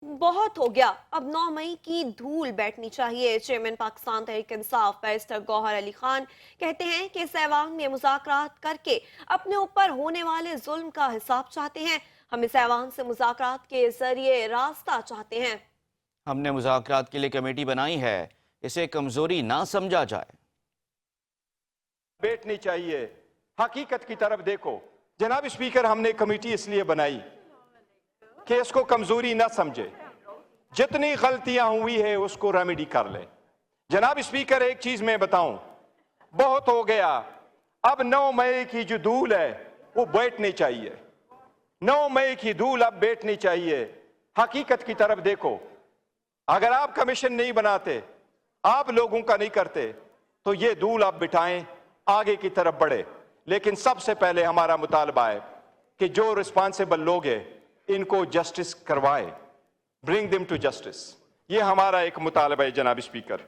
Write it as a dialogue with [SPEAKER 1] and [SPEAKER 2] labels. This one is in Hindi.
[SPEAKER 1] बहुत हो गया, अब 9 मई की धूल बैठनी चाहिए। चेयरमैन पाकिस्तान तहरीक इंसाफ बैरिस्टर गौहर अली खान कहते हैं कि सहवान में मुज़ाकरात करके अपने ऊपर होने वाले जुल्म का हिसाब चाहते हैं। हम इस सहवान से मुज़ाकरात के जरिए रास्ता चाहते हैं।
[SPEAKER 2] हमने मुज़ाकरात के लिए कमेटी बनाई है, इसे कमजोरी ना समझा जाए।
[SPEAKER 3] बैठनी चाहिए, हकीकत की तरफ देखो। जनाब स्पीकर, हमने कमेटी इसलिए बनाई कि इसको कमजोरी ना समझे, जितनी गलतियां हुई है उसको रेमेडी कर ले। जनाब स्पीकर, एक चीज मैं बताऊं, बहुत हो गया। अब 9 मई की जो धूल है वो बैठनी चाहिए। 9 मई की धूल अब बैठनी चाहिए। हकीकत की तरफ देखो। अगर आप कमीशन नहीं बनाते, आप लोगों का नहीं करते, तो ये धूल आप बिठाएं, आगे की तरफ बढ़े। लेकिन सबसे पहले हमारा मुतालबा है कि जो रिस्पॉन्सिबल लोग हैं इनको जस्टिस करवाए, ब्रिंग देम टू जस्टिस। ये हमारा एक मुतालबा है जनाब स्पीकर।